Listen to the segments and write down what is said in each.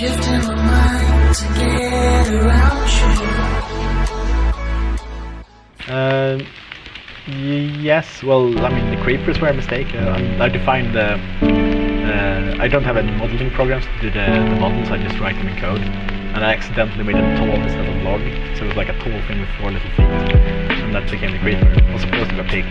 Shifting my mind to get around you. Yes, well, I mean, the creepers were a mistake. I defined the... I don't have any modeling programs to do the models, I just write them in code. And I accidentally made a tall instead of log, so it was like a tall thing with 4 little feet. And that became the creeper. It was supposed to be a pig.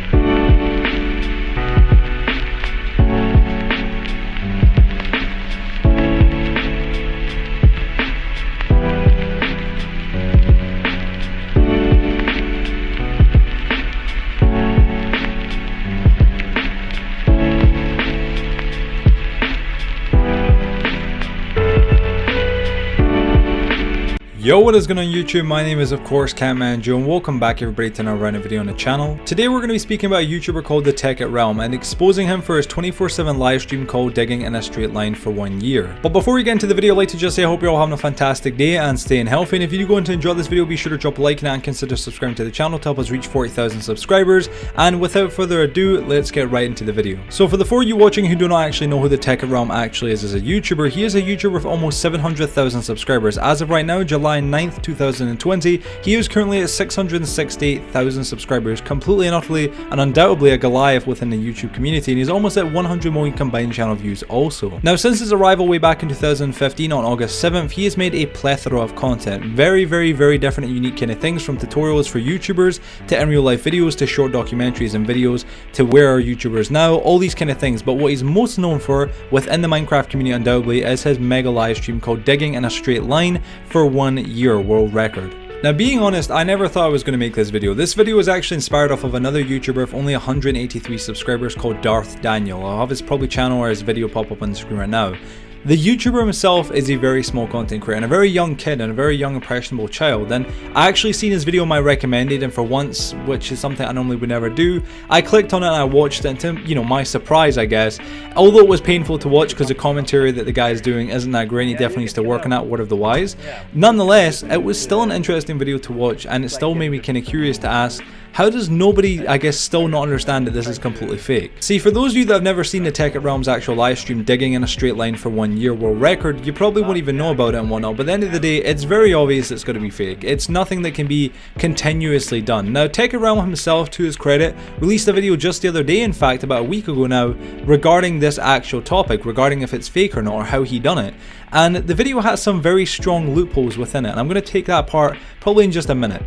Yo, what is going on YouTube? My name is of course Catmanjoe and welcome back everybody to another random video on the channel. Today we're going to be speaking about a YouTuber called TheTekkitRealm and exposing him for his 24/7 live stream called Digging in a Straight Line for 1 year. But before we get into the video, I'd like to just say I hope you're all having a fantastic day and staying healthy. And if you do go on to enjoy this video, be sure to drop a like and consider subscribing to the channel to help us reach 40,000 subscribers. And without further ado, let's get right into the video. So for the 4 of you watching who do not actually know who TheTekkitRealm actually is as a YouTuber, he is a YouTuber with almost 700,000 subscribers. As of right now, July 9th, 2020, he is currently at 668,000 subscribers, completely and utterly and undoubtedly a Goliath within the YouTube community, and he's almost at 100 million combined channel views also. Now, since his arrival way back in 2015 on August 7th, he has made a plethora of content, very different and unique kind of things, from tutorials for YouTubers to in real life videos to short documentaries and videos to where are YouTubers now, all these kind of things. But what he's most known for within the Minecraft community undoubtedly is his mega live stream called Digging in a Straight Line for 1 year world record. Now, being honest, I never thought I was going to make this video. This video was actually inspired off of another YouTuber with only 183 subscribers called Darth Daniel. I'll have his probably channel or his video pop up on the screen right now. The YouTuber himself is a very small content creator and a very young kid and a very young impressionable child, and I actually seen his video on my recommended, and for once, which is something I normally would never do, I clicked on it and I watched it, and to, you know, my surprise I guess, although it was painful to watch because the commentary that the guy is doing isn't that great, he definitely needs to work on that, word of the wise, nonetheless, it was still an interesting video to watch, and it still made me kind of curious to ask, how does nobody, I guess, still not understand that this is completely fake? See, for those of you that have never seen TheTekkitRealm's actual live stream Digging in a Straight Line for 1 year world record, you probably won't even know about it and whatnot, but at the end of the day, it's very obvious it's going to be fake. It's nothing that can be continuously done. Now, TheTekkitRealm himself, to his credit, released a video just the other day, in fact, about a week ago now, regarding this actual topic, regarding if it's fake or not, or how he done it. And the video has some very strong loopholes within it, and I'm going to take that apart probably in just a minute.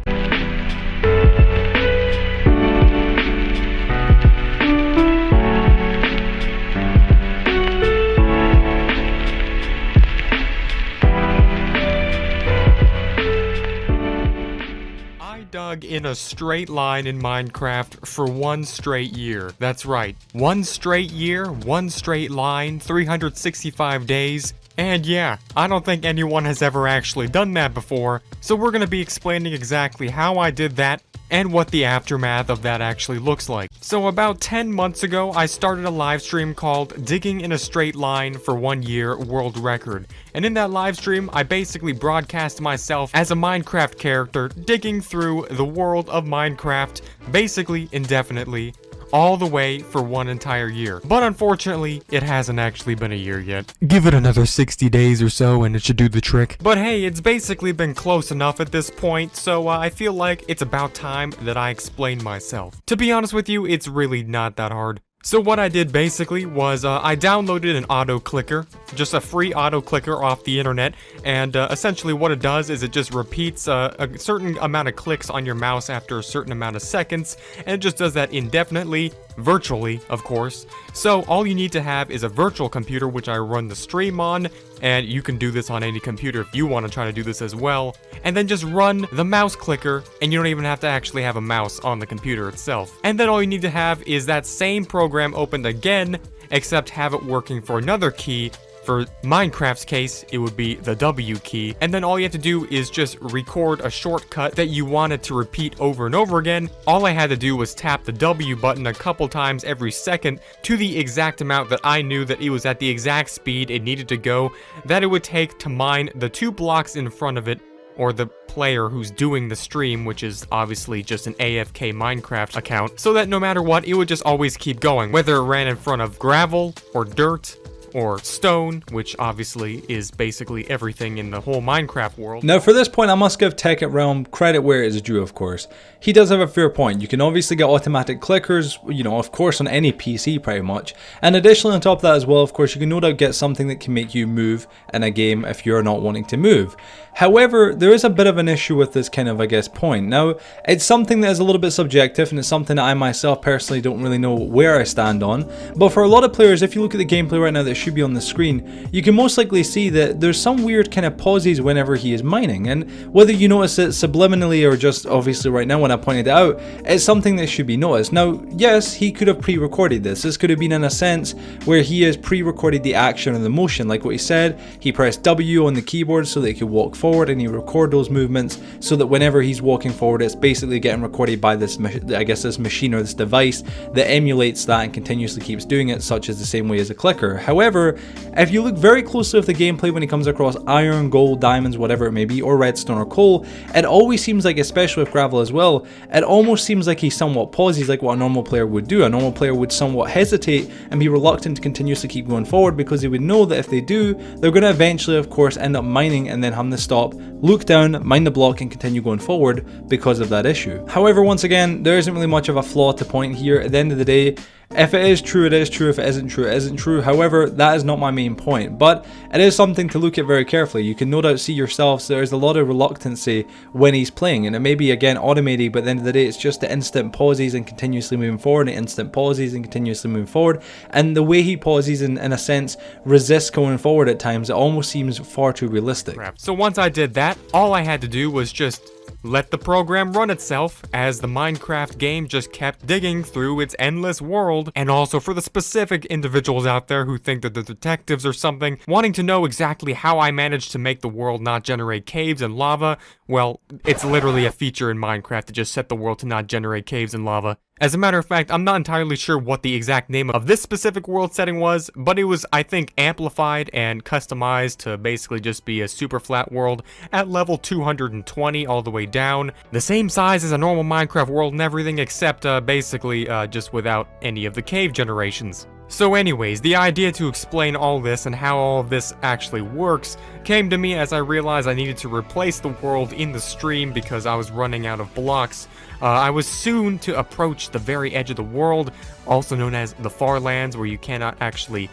Dug in a straight line in Minecraft for 1 straight year. That's right, 1 straight year, 1 straight line, 365 days. And yeah, I don't think anyone has ever actually done that before, so we're gonna be explaining exactly how I did that and what the aftermath of that actually looks like. So about 10 months ago, I started a live stream called Digging in a Straight Line for 1 year world record. And in that live stream, I basically broadcast myself as a Minecraft character digging through the world of Minecraft, basically indefinitely, all the way for 1 entire year. But unfortunately, it hasn't actually been a year yet. Give it another 60 days or so and it should do the trick. But hey, it's basically been close enough at this point, so I feel like it's about time that I explain myself. To be honest with you, it's really not that hard. So what I did basically was I downloaded an auto clicker, just a free auto clicker off the internet, and essentially what it does is it just repeats a certain amount of clicks on your mouse after a certain amount of seconds, and it just does that indefinitely, virtually, of course. So all you need to have is a virtual computer, which I run the stream on, and you can do this on any computer if you want to try to do this as well, and then just run the mouse clicker, and you don't even have to actually have a mouse on the computer itself. And then all you need to have is that same program opened again, except have it working for another key. For Minecraft's case, it would be the W key, and then all you have to do is just record a shortcut that you wanted to repeat over and over again. All I had to do was tap the W button a couple times every second to the exact amount that I knew that it was at the exact speed it needed to go, that it would take to mine the 2 blocks in front of it, or the player who's doing the stream, which is obviously just an AFK Minecraft account, so that no matter what, it would just always keep going, whether it ran in front of gravel or dirt or stone, which obviously is basically everything in the whole Minecraft world. Now for this point, I must give TheTekkitRealm credit where it is due, of course. He does have a fair point. You can obviously get automatic clickers, you know, of course on any PC pretty much. And additionally on top of that as well, of course, you can no doubt get something that can make you move in a game if you're not wanting to move. However, there is a bit of an issue with this kind of, I guess, point. Now, it's something that is a little bit subjective, and it's something that I myself personally don't really know where I stand on. But for a lot of players, if you look at the gameplay right now that should be on the screen, you can most likely see that there's some weird kind of pauses whenever he is mining. And whether you notice it subliminally or just obviously right now when I pointed it out, it's something that should be noticed. Now, yes, he could have pre-recorded this. This could have been in a sense where he has pre-recorded the action and the motion. Like what he said, he pressed W on the keyboard so that he could walk forward, and he record those movements so that whenever he's walking forward, it's basically getting recorded by this, I guess, this machine or this device that emulates that and continuously keeps doing it, such as the same way as a clicker. However, if you look very closely at the gameplay when he comes across iron, gold, diamonds, whatever it may be, or redstone or coal, it always seems like, especially with gravel as well, it almost seems like he somewhat pauses like what a normal player would do. A normal player would somewhat hesitate and be reluctant to continuously keep going forward, because they would know that if they do, they're going to eventually, of course, end up mining and then having to stop, look down, mine the block, and continue going forward because of that issue. However, once again, there isn't really much of a flaw to point here. At the end of the day, if it is true, it is true. If it isn't true, it isn't true. However, that is not my main point, but it is something to look at very carefully. You can no doubt see yourselves, there's a lot of reluctancy when he's playing, and it may be again automated, but at the end of the day, it's just the instant pauses and continuously moving forward, and instant pauses and continuously moving forward, and the way he pauses in a sense resists going forward at times. It almost seems far too realistic. So once I did that, all I had to do was just let the program run itself, as the Minecraft game just kept digging through its endless world. And also for the specific individuals out there who think that they're detectives or something, wanting to know exactly how I managed to make the world not generate caves and lava, well, it's literally a feature in Minecraft to just set the world to not generate caves and lava. As a matter of fact, I'm not entirely sure what the exact name of this specific world setting was, but it was, I think, amplified and customized to basically just be a super flat world at level 220 all the way down. The same size as a normal Minecraft world and everything, except basically just without any of the cave generations. So anyways, the idea to explain all this and how all of this actually works came to me as I realized I needed to replace the world in the stream because I was running out of blocks. I was soon to approach the very edge of the world, also known as the Far Lands, where you cannot actually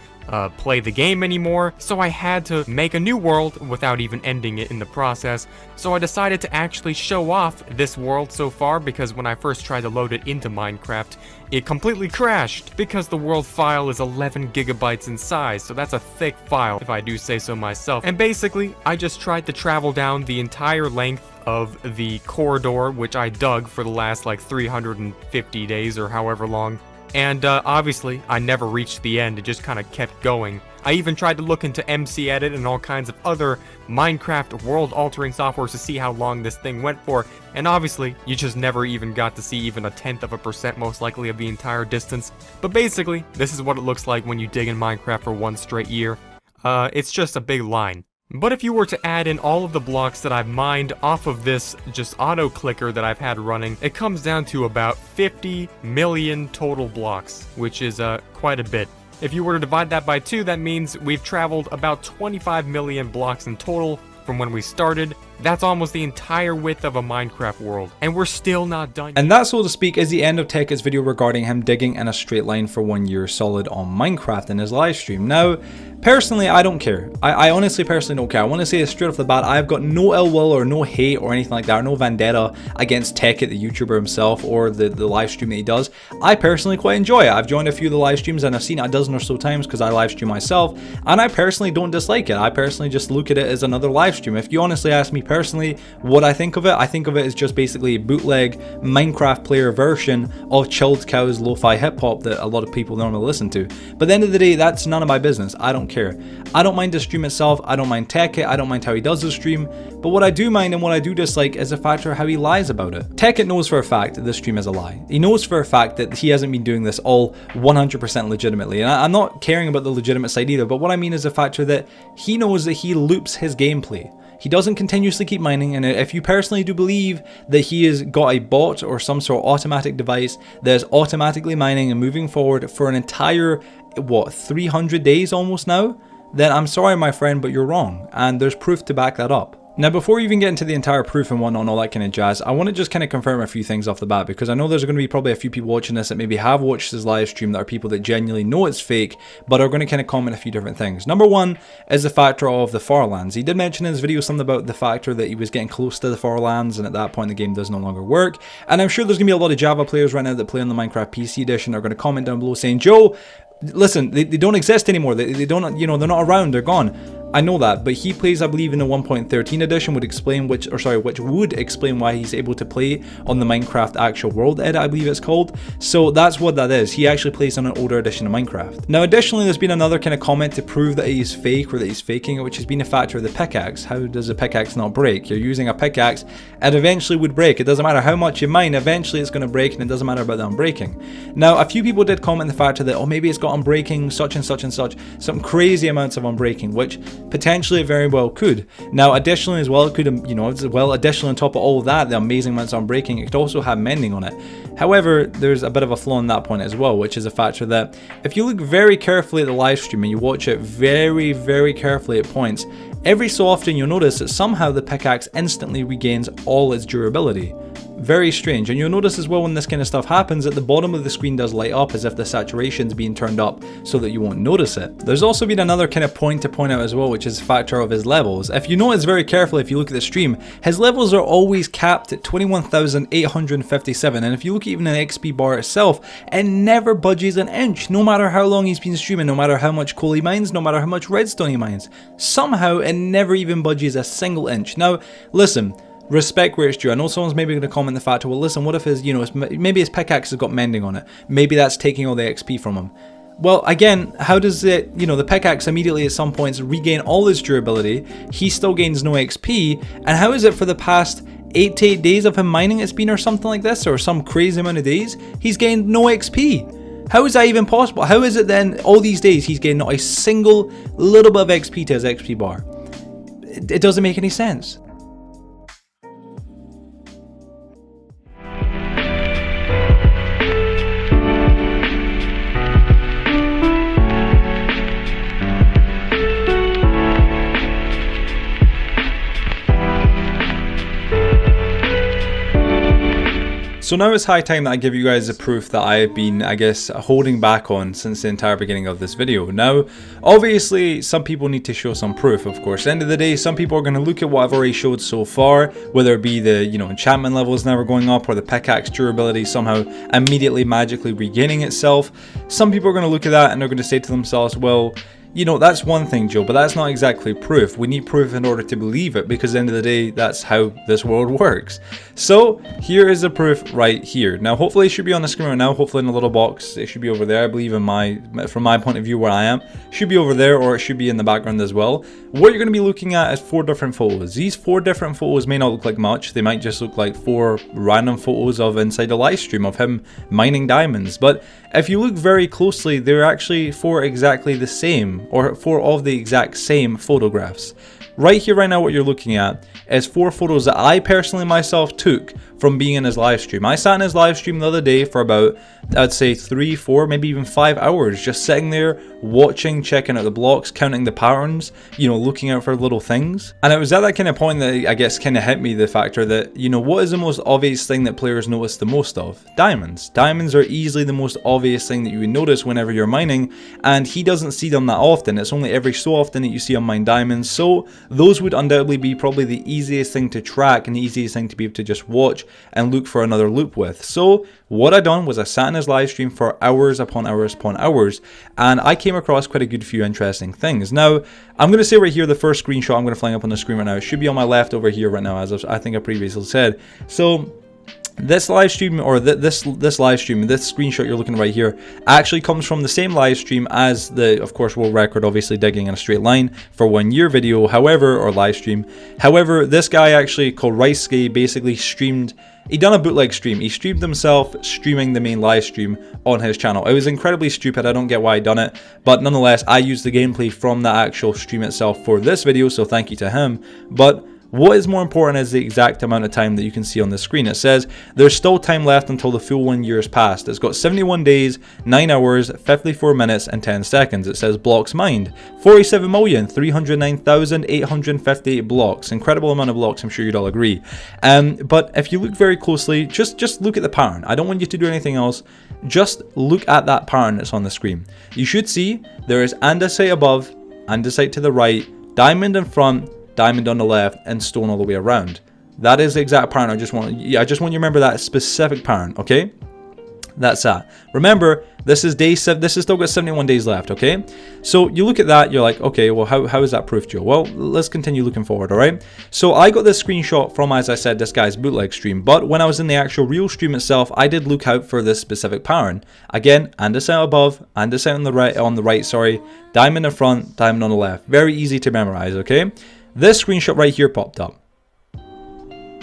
play the game anymore, so I had to make a new world without even ending it in the process. So I decided to actually show off this world so far, because when I first tried to load it into Minecraft, it completely crashed because the world file is 11 gigabytes in size, so that's a thick file if I do say so myself. And basically, I just tried to travel down the entire length of the corridor, which I dug for the last like 350 days or however long. And obviously, I never reached the end. It just kind of kept going. I even tried to look into MC Edit and all kinds of other Minecraft world-altering softwares to see how long this thing went for, and obviously, you just never even got to see even 0.1% most likely of the entire distance. But basically, this is what it looks like when you dig in Minecraft for one straight year. It's just a big line. But if you were to add in all of the blocks that I've mined off of this just auto clicker that I've had running, it comes down to about 50 million total blocks, which is quite a bit. If you were to divide that by 2, that means we've traveled about 25 million blocks in total from when we started. That's almost the entire width of a Minecraft world, and we're still not done yet. And that, so to speak, is the end of Tekkit's video regarding him digging in a straight line for 1 year solid on Minecraft in his live stream. Now, personally, I don't care. I honestly personally don't care. I want to say this straight off the bat, I've got no ill will or no hate or anything like that, or no vendetta against Tekkit, the YouTuber himself, or the live stream that he does. I personally quite enjoy it. I've joined a few of the live streams and I've seen it a dozen or so times because I live stream myself, and I personally don't dislike it. I personally just look at it as another live stream. If you honestly ask me personally what I think of it as just basically a bootleg Minecraft player version of Chilled Cow's lo-fi hip-hop that a lot of people normally listen to. But at the end of the day, that's none of my business. I don't care. I don't mind the stream itself, I don't mind Tekkit, I don't mind how he does the stream, but what I do mind and what I do dislike is the factor of how he lies about it. Tekkit knows for a fact that this stream is a lie. He knows for a fact that he hasn't been doing this all 100% legitimately, and I'm not caring about the legitimate side either, but what I mean is the factor that he knows that he loops his gameplay. He doesn't continuously keep mining, and if you personally do believe that he has got a bot or some sort of automatic device that is automatically mining and moving forward for an entire, what, 300 days almost now, then I'm sorry my friend, but you're wrong, and there's proof to back that up. Now, before we even get into the entire proof and whatnot and all that kind of jazz, I want to just kind of confirm a few things off the bat, because I know there's going to be probably a few people watching this that maybe have watched this live stream that are people that genuinely know it's fake, but are going to kind of comment a few different things. Number one is the factor of the Farlands. He did mention in his video something about the factor that he was getting close to the Farlands, and at that point the game does no longer work. And I'm sure there's going to be a lot of Java players right now that play on the Minecraft PC edition that are going to comment down below saying, Joe, listen, they don't exist anymore. They don't, you know, they're not around. They're gone. I know that, but he plays, I believe, in the 1.13 edition, which would explain why he's able to play on the Minecraft actual world edit, I believe it's called. So that's what that is. He actually plays on an older edition of Minecraft. Now, additionally, there's been another kind of comment to prove that he's fake or that he's faking it, which has been a factor of the pickaxe. How does a pickaxe not break? You're using a pickaxe, it eventually would break. It doesn't matter how much you mine, eventually it's going to break, and it doesn't matter about the unbreaking. Now, a few people did comment the factor that, oh, maybe it's got unbreaking, such and such and such, some crazy amounts of unbreaking, which potentially it very well could. Now, additionally as well, it could, you know, additionally on top of all of that, the amazing amounts of unbreaking, it could also have mending on it. However, there's a bit of a flaw in that point as well, which is a factor that if you look very carefully at the live stream and you watch it very, very carefully at points, every so often you'll notice that somehow the pickaxe instantly regains all its durability. Very strange. And you'll notice as well when this kind of stuff happens that the bottom of the screen does light up as if the saturation's being turned up so that you won't notice it. There's also been another kind of point to point out as well, which is a factor of his levels. If you notice very carefully, if you look at the stream, his levels are always capped at 21,857, and if you look even at the XP bar itself, it never budges an inch, no matter how long he's been streaming, no matter how much coal he mines, no matter how much redstone he mines. Somehow it never even budges a single inch. Now listen, respect where it's due. I know someone's maybe going to comment the fact, well listen, what if his, you know, maybe his pickaxe has got mending on it, maybe that's taking all the XP from him. Well, again, how does it, you know, the pickaxe immediately at some points regain all its durability, he still gains no XP, and how is it for the past 8 to 8 days of him mining it's been or something like this, or some crazy amount of days, he's gained no XP? How is that even possible? How is it then all these days he's gained not a single little bit of XP to his XP bar? It doesn't make any sense. So now it's high time that I give you guys the proof that I've been, I guess, holding back on since the entire beginning of this video. Now, obviously, some people need to show some proof, of course. At the end of the day, some people are going to look at what I've already showed so far, whether it be the, you know, enchantment levels never going up or the pickaxe durability somehow immediately magically regaining itself. Some people are going to look at that and they're going to say to themselves, well, you know, that's one thing, Joe, but that's not exactly proof. We need proof in order to believe it, because at the end of the day, that's how this world works. So here is the proof right here. Now, hopefully it should be on the screen right now. Hopefully in the little box, it should be over there. I believe from my point of view where I am, it should be over there, or it should be in the background as well. What you're going to be looking at is 4 different photos. These 4 different photos may not look like much. They might just look like 4 random photos of inside a live stream of him mining diamonds. But if you look very closely, they're actually 4 exactly the same, or 4 of the exact same photographs. Right here, right now, what you're looking at is 4 photos that I personally myself took from being in his live stream. I sat in his live stream the other day for about, I'd say 3, 4, maybe even 5 hours, just sitting there, watching, checking out the blocks, counting the patterns, you know, looking out for little things. And it was at that kind of point that I guess kind of hit me the factor that, you know, what is the most obvious thing that players notice the most of? Diamonds. Diamonds are easily the most obvious thing that you would notice whenever you're mining, and he doesn't see them that often. It's only every so often that you see him mine diamonds, so those would undoubtedly be probably the easiest thing to track and the easiest thing to be able to just watch and look for another loop with. So what I done was I sat in his live stream for hours upon hours upon hours, and I came across quite a good few interesting things. Now, I'm going to say right here, the first screenshot I'm going to fling up on the screen right now, it should be on my left over here right now, as I think I previously said. So this live stream, or this live stream, this screenshot you're looking at right here, actually comes from the same live stream as the, of course, world record, obviously digging in a straight line for 1 year video, however, or live stream. However, this guy actually called Rice basically streamed, he done a bootleg stream. He streamed himself streaming the main live stream on his channel. It was incredibly stupid. I don't get why he done it, but nonetheless, I used the gameplay from the actual stream itself for this video, so thank you to him. But What is more important is the exact amount of time that you can see on the screen. It says there's still time left until the full 1 year has passed. It's got 71 days, 9 hours, 54 minutes and 10 seconds. It says blocks mined, 47,309,858 blocks. Incredible amount of blocks, I'm sure you'd all agree. But if you look very closely, just look at the pattern. I don't want you to do anything else. Just look at that pattern that's on the screen. You should see there is andesite above, andesite to the right, diamond in front, diamond on the left, and stone all the way around. That is the exact pattern. I just want you to remember that specific pattern, okay? That's that. Remember, this is day 7. This has still got 71 days left, okay? So you look at that, you're like, okay, well, how is that proof, Joe? Well, let's continue looking forward, all right? So I got this screenshot from, as I said, this guy's bootleg stream. But when I was in the actual real stream itself, I did look out for this specific pattern. Again, andesite above, andesite on the right, sorry, diamond in front, diamond on the left. Very easy to memorize, okay? This screenshot right here popped up.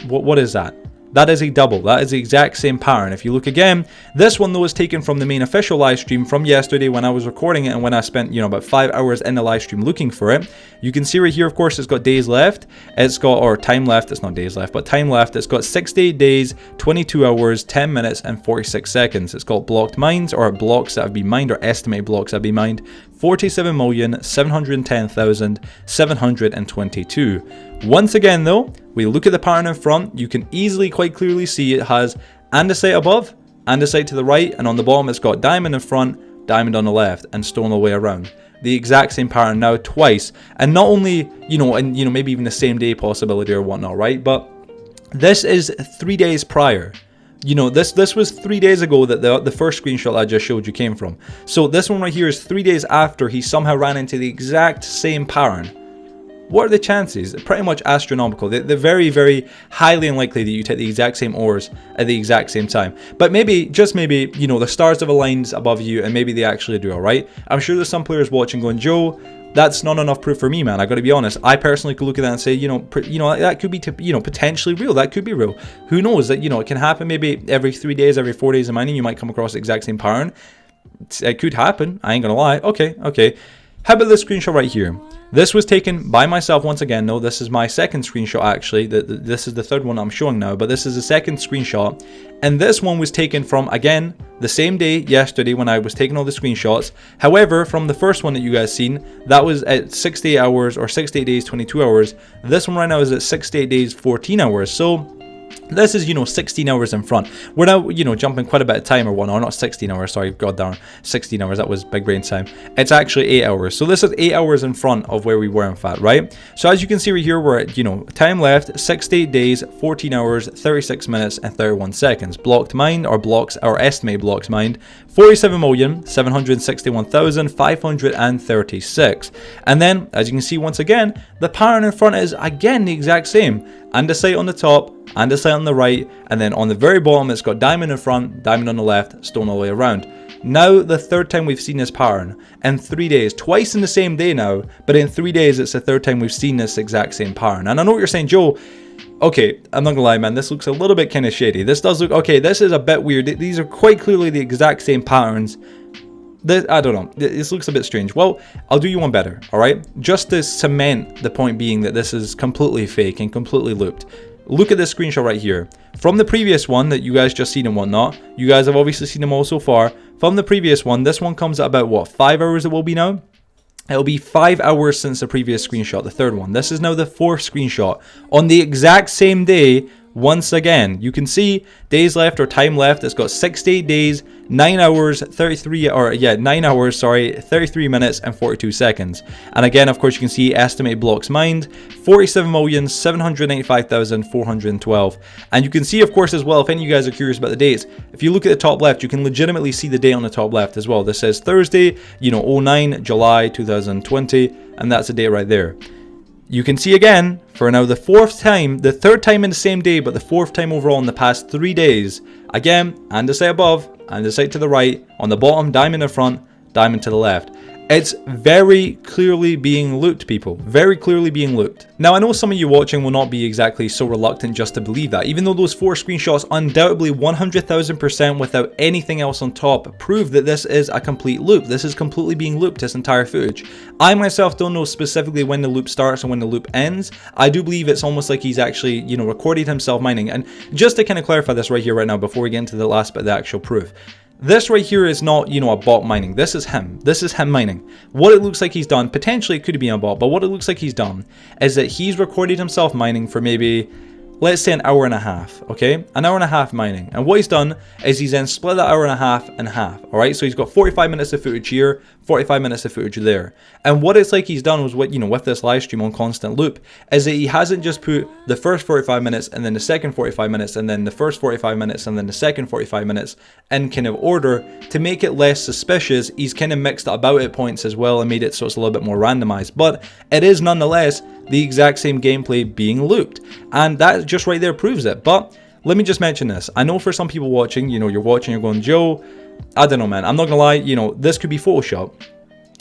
What is that? That is a double. That is the exact same pattern. If you look again, this one though is taken from the main official live stream from yesterday when I was recording it and when I spent, about 5 hours in the live stream looking for it. You can see right here, of course, it's got days left. It's got, or time left, it's not days left, but time left. It's got 68 days, 22 hours, 10 minutes, and 46 seconds. It's got blocked mines, or blocks that have been mined, or estimated blocks that have been mined, 47,710,722. Once again though, we look at the pattern in front, you can easily quite clearly see it has andesite above, andesite to the right, and on the bottom it's got diamond in front, diamond on the left, and stone all the way around. The exact same pattern now twice, and not only, maybe even the same day possibility or whatnot, right? But this is 3 days prior. This was 3 days ago that the first screenshot I just showed you came from. So this one right here is 3 days after he somehow ran into the exact same pattern. What are the chances? Pretty much astronomical. They're very, very highly unlikely that you take the exact same ores at the exact same time. But maybe, just maybe, the stars have aligned above you and maybe they actually do, alright? I'm sure there's some players watching going, Joe, that's not enough proof for me, man. I gotta be honest. I personally could look at that and say, that could be, potentially real. That could be real. Who knows? That, it can happen maybe every 3 days, every 4 days of mining, you might come across the exact same pattern. It could happen. I ain't gonna lie. Okay. How about this screenshot right here? This was taken by myself once again. No, this is my second screenshot actually. This is the third one I'm showing now, but this is the second screenshot. And this one was taken from, again, the same day yesterday when I was taking all the screenshots. However, from the first one that you guys seen, that was at 68 hours or 68 days, 22 hours. This one right now is at 68 days, 14 hours. So this is, 16 hours in front. We're now, jumping quite a bit of time or whatnot. Not 16 hours, sorry, god darn. 16 hours, that was big brain time. It's actually 8 hours. So this is 8 hours in front of where we were, in fact, right? So as you can see right here, we're at, time left, 68 days, 14 hours, 36 minutes, and 31 seconds. Blocked mined, or blocks, or estimated blocks mined, 47,761,536. And then, as you can see once again, the pattern in front is, again, the exact same. Andesite on the top, andesite on the right, and then on the very bottom it's got diamond in front, diamond on the left, stone all the way around. Now the third time we've seen this pattern in 3 days, twice in the same day now, but in 3 days it's the third time we've seen this exact same pattern. And I know what you're saying, Joe. Okay, I'm not gonna lie, man, this looks a little bit kind of shady. This does look, okay, this is a bit weird. These are quite clearly the exact same patterns. I don't know, this looks a bit strange. Well, I'll do you one better, alright? Just to cement the point being that this is completely fake and completely looped. Look at this screenshot right here. From the previous one that you guys just seen and whatnot, you guys have obviously seen them all so far. From the previous one, this one comes at about, what, 5 hours it will be now? It'll be 5 hours since the previous screenshot, the third one. This is now the fourth screenshot. On the exact same day, once again, you can see days left or time left. It's got 68 days, 9 hours, 33 minutes and 42 seconds. And again, of course, you can see estimated blocks mined, 47,795,412. And you can see, of course, as well, if any of you guys are curious about the dates, if you look at the top left, you can legitimately see the date on the top left as well. This says Thursday, 09 July 2020, and that's the date right there. You can see again, for now the fourth time, the third time in the same day, but the fourth time overall in the past 3 days. Again, andesite above, andesite to the right, on the bottom, diamond in front, diamond to the left. It's very clearly being looped, people. Very clearly being looped. Now, I know some of you watching will not be exactly so reluctant just to believe that, even though those 4 screenshots undoubtedly 100,000% without anything else on top prove that this is a complete loop. This is completely being looped, this entire footage. I myself don't know specifically when the loop starts and when the loop ends. I do believe it's almost like he's actually, you know, recorded himself mining. And just to kind of clarify this right here, right now, before we get into the last bit of the actual proof. This right here is not, you know, a bot mining. This is him. This is him mining. What it looks like he's done, potentially it could be a bot, but what it looks like he's done is that he's recorded himself mining for maybe, let's say, an hour and a half, okay? An hour and a half mining. And what he's done is he's then split that hour and a half in half, all right? So he's got 45 minutes of footage here, 45 minutes of footage there. And what it's like he's done was, what, you know, with this live stream on constant loop, is that he hasn't just put the first 45 minutes and then the second 45 minutes and then the first 45 minutes and then the second 45 minutes in kind of order to make it less suspicious. He's kind of mixed about at points as well and made it so it's a little bit more randomized, but it is nonetheless the exact same gameplay being looped, and that just right there proves it. But let me just mention this. I know for some people watching, you know, you're watching, you're going, Joe, I don't know, man, I'm not gonna lie, you know, this could be Photoshop.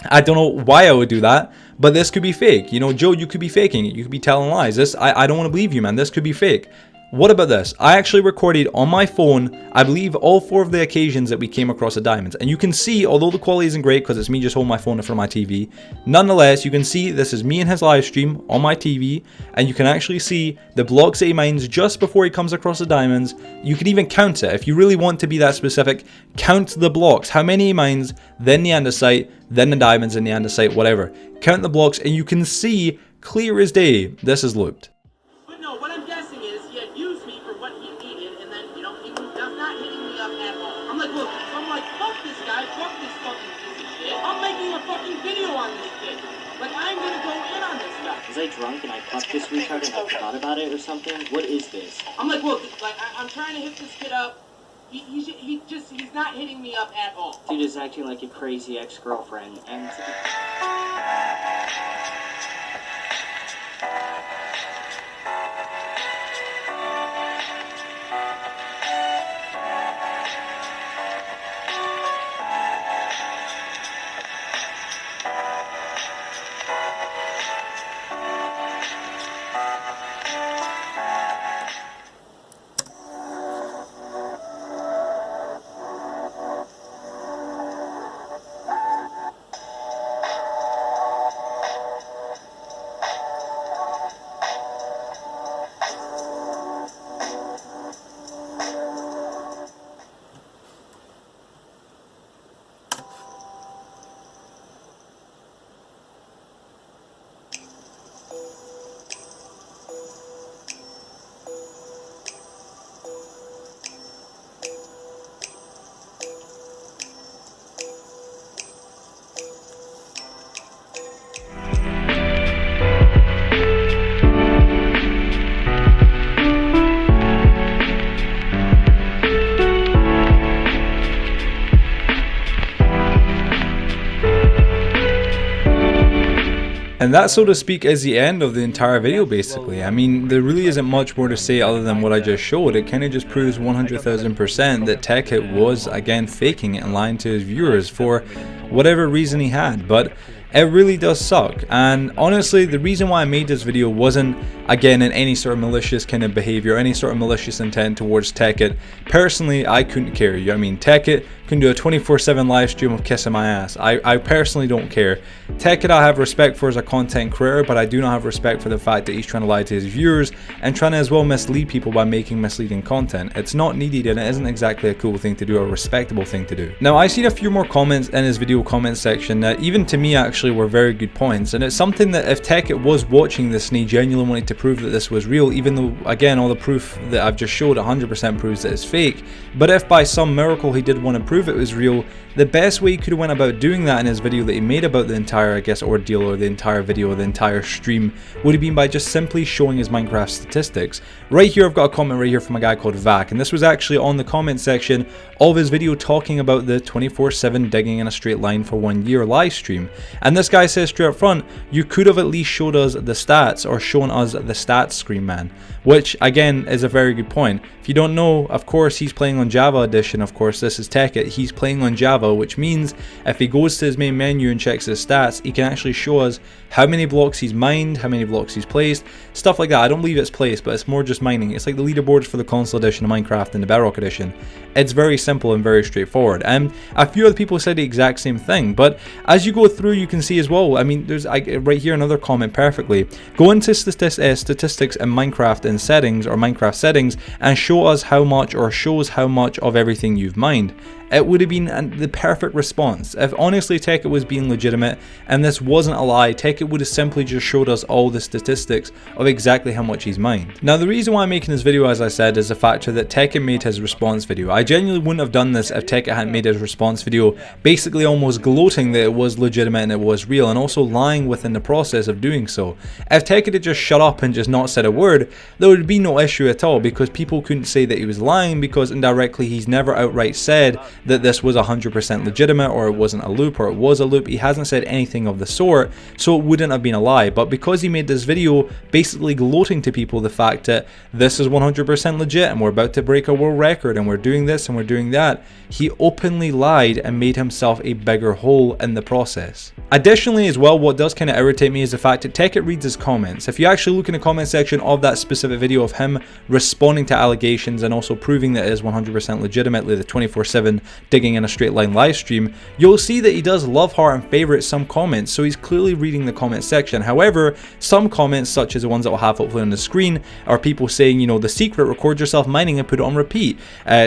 I don't know why I would do that, but this could be fake. You know, Joe, you could be faking it. You could be telling lies. This, I don't want to believe you, man. This could be fake. What about this? I actually recorded on my phone, I believe, all 4 of the occasions that we came across the diamonds. And you can see, although the quality isn't great because it's me just holding my phone in front of my TV, nonetheless, you can see this is me in his live stream on my TV, and you can actually see the blocks that he mines just before he comes across the diamonds. You can even count it. If you really want to be that specific, count the blocks. How many he mines, then the andesite, then the diamonds and the andesite, whatever. Count the blocks, and you can see, clear as day, this is looped. But no, what I'm guessing is he had used me for what he needed, and then, you know, he was not hitting me up at all. I'm like, look, so I'm like, fuck this guy, fuck this fucking piece of shit. I'm making a fucking video on this kid. Like, I'm gonna go in on this guy. Was I drunk and I fucked this retard and I thought about it or something? What is this? I'm like, look, like, I'm trying to hit this kid up. He's not hitting me up at all. Dude is acting like a crazy ex-girlfriend, and... And that, so to speak, is the end of the entire video, basically. I mean, there really isn't much more to say other than what I just showed. It kind of just proves 100,000% that TheTekkit was, again, faking it and lying to his viewers for whatever reason he had. But it really does suck. And honestly, the reason why I made this video wasn't, again, in any sort of malicious kind of behavior, any sort of malicious intent towards TheTekkit. Personally, I couldn't care. I mean, TheTekkit can do a 24/7 live stream of kissing my ass. I personally don't care. TheTekkit I have respect for as a content creator, but I do not have respect for the fact that he's trying to lie to his viewers and trying to as well mislead people by making misleading content. It's not needed, and it isn't exactly a cool thing to do or a respectable thing to do. Now, I've seen a few more comments in his video comment section that even to me actually were very good points, and it's something that if TheTekkit was watching this and he genuinely wanted to prove that this was real, even though again all the proof that I've just showed 100% proves that it's fake, but if by some miracle he did want to prove it was real, the best way he could have went about doing that in his video that he made about the entire, I guess, ordeal or the entire video or the entire stream would have been by just simply showing his Minecraft statistics. Right here I've got a comment right here from a guy called Vac, and this was actually on the comment section of his video talking about the 24/7 digging in a straight line for 1 year live stream. And this guy says straight up front, you could have at least showed us the stats or shown us the stats screen, man. Which, again, is a very good point. If you don't know, of course, he's playing on Java Edition. Of course, this is Tekkit. He's playing on Java, which means if he goes to his main menu and checks his stats, he can actually show us how many blocks he's mined, how many blocks he's placed, stuff like that. I don't believe it's placed, but it's more just mining. It's like the leaderboards for the console edition of Minecraft and the Bedrock edition. It's very simple and very straightforward. And a few other people said the exact same thing, but as you go through, you can see as well, I mean, there's right here another comment perfectly. Go into statistics in Minecraft in settings, or Minecraft settings, and show us how much, or shows how much of everything you've mined. It would have been the perfect response. If honestly Tekkit was being legitimate and this wasn't a lie, Tekkit would have simply just showed us all the statistics of exactly how much he's mined. Now the reason why I'm making this video, as I said, is the factor that Tekkit made his response video. I genuinely wouldn't have done this if Tekkit hadn't made his response video basically almost gloating that it was legitimate and it was real, and also lying within the process of doing so. If Tekkit had just shut up and just not said a word, there would be no issue at all, because people couldn't say that he was lying, because indirectly he's never outright said that this was 100% legitimate, or it wasn't a loop, or it was a loop. He hasn't said anything of the sort, so it wouldn't have been a lie. But because he made this video basically gloating to people the fact that this is 100% legit and we're about to break a world record and we're doing this and we're doing that, he openly lied and made himself a bigger hole in the process. Additionally as well, what does kind of irritate me is the fact that Tekkit reads his comments. If you actually look in the comment section of that specific video of him responding to allegations and also proving that it is 100% legitimately the 24/7 digging in a straight line live stream, you'll see that he does love heart and favorite some comments, so he's clearly reading the comment section. However, some comments, such as the ones that we'll have hopefully on the screen, are people saying, you know, the secret, record yourself mining and put it on repeat.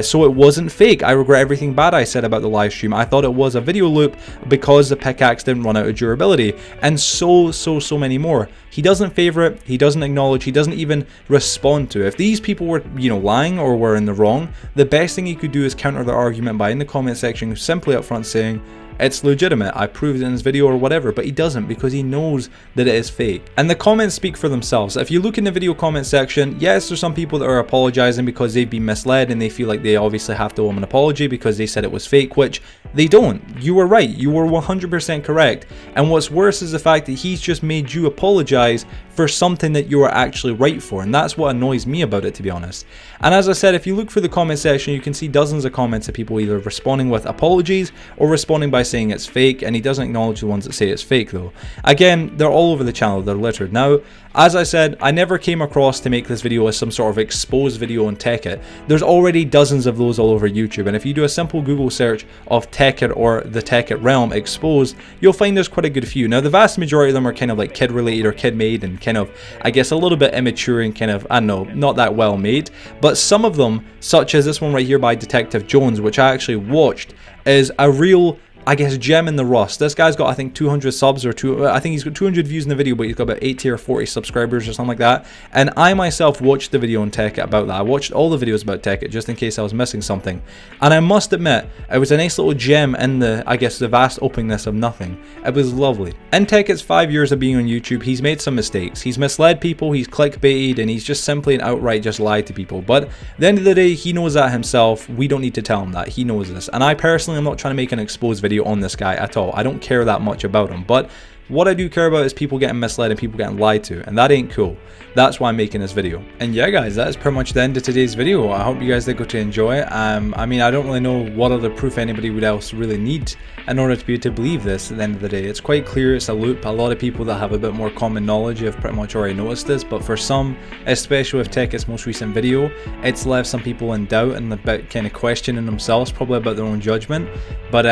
So it wasn't fake. I regret everything bad I said about the live stream. I thought it was a video loop because the pickaxe didn't run out of durability, and so many more. He doesn't favorite, he doesn't acknowledge, he doesn't even respond to. If these people were, you know, lying or were in the wrong, the best thing he could do is counter their argument by in the comment section simply up front saying, it's legitimate, I proved it in this video or whatever, but he doesn't, because he knows that it is fake. And the comments speak for themselves. If you look in the video comment section, yes, there's some people that are apologizing because they've been misled and they feel like they obviously have to owe him an apology because they said it was fake, which they don't. You were right, you were 100% correct. And what's worse is the fact that he's just made you apologize for something that you were actually right for, and that's what annoys me about it, to be honest. And as I said, if you look through the comment section, you can see dozens of comments of people either responding with apologies or responding by saying it's fake, and he doesn't acknowledge the ones that say it's fake though. Again, they're all over the channel, they're littered. Now, as I said, I never came across to make this video as some sort of exposed video on Tekkit. There's already dozens of those all over YouTube, and if you do a simple Google search of Tekkit or TheTekkitRealm exposed, you'll find there's quite a good few. Now, the vast majority of them are kind of like kid related or kid made and kind of, I guess, a little bit immature and kind of, I don't know, not that well made. But some of them, such as this one right here by Detective Jones, which I actually watched, is a real, I guess, gem in the rust. This guy's got, I think, 200 subs or I think he's got 200 views in the video, but he's got about 80 or 40 subscribers or something like that. And I myself watched the video on Tekkit about that. I watched all the videos about Tekkit just in case I was missing something. And I must admit, it was a nice little gem in the, I guess, the vast openness of nothing. It was lovely. In Tekkit's 5 years of being on YouTube, he's made some mistakes. He's misled people, he's clickbaited, and he's just simply and outright just lied to people. But at the end of the day, he knows that himself. We don't need to tell him that. He knows this. And I personally am not trying to make an exposed video on this guy at all. I don't care that much about him, but what I do care about is people getting misled and people getting lied to, and that ain't cool. That's why I'm making this video. And yeah guys, that is pretty much the end of today's video. I hope you guys did go to enjoy it. I mean, I don't really know what other proof anybody would else really need in order to be able to believe this at the end of the day. It's quite clear it's a loop. A lot of people that have a bit more common knowledge have pretty much already noticed this, but for some, especially with Tekkit's most recent video, it's left some people in doubt and a bit kind of questioning themselves, probably about their own judgment. But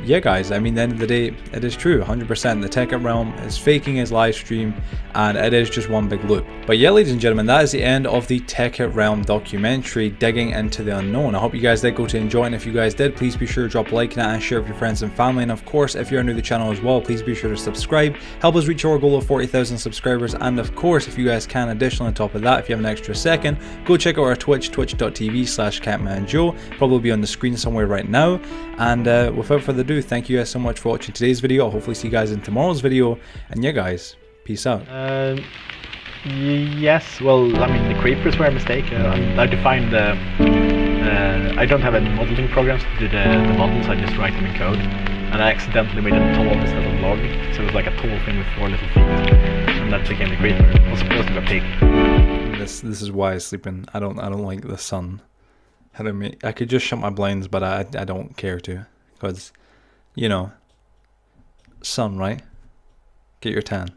yeah guys, I mean, at the end of the day, it is true, 100%. The TheTekkitRealm is faking his live stream, and it is just one big loop. But yeah, ladies and gentlemen, that is the end of the TheTekkitRealm documentary, Digging into the Unknown. I hope you guys did go to enjoy it, and if you guys did, please be sure to drop a like on it and share it with your friends and family. And of course, if you're new to the channel as well, please be sure to subscribe, help us reach our goal of 40,000 subscribers. And of course, if you guys can, additionally on top of that, if you have an extra second, go check out our Twitch, twitch.tv/Catmanjoe, probably be on the screen somewhere right now. And without further ado, thank you guys so much for watching today's video. I'll hopefully see you guys in tomorrow's video, and yeah guys, peace out. Yes, well, I mean, the creepers were a mistake. I defined I don't have any modeling programs to do the models, I just write them in code. and I accidentally made a tall instead of log, so it was like a tall thing with 4 little feet, and that became the creeper. It was supposed to be a pig. This is why I sleep in. I don't like the sun. I could just shut my blinds, but I don't care to, because, you know, sun, right? Get your tan.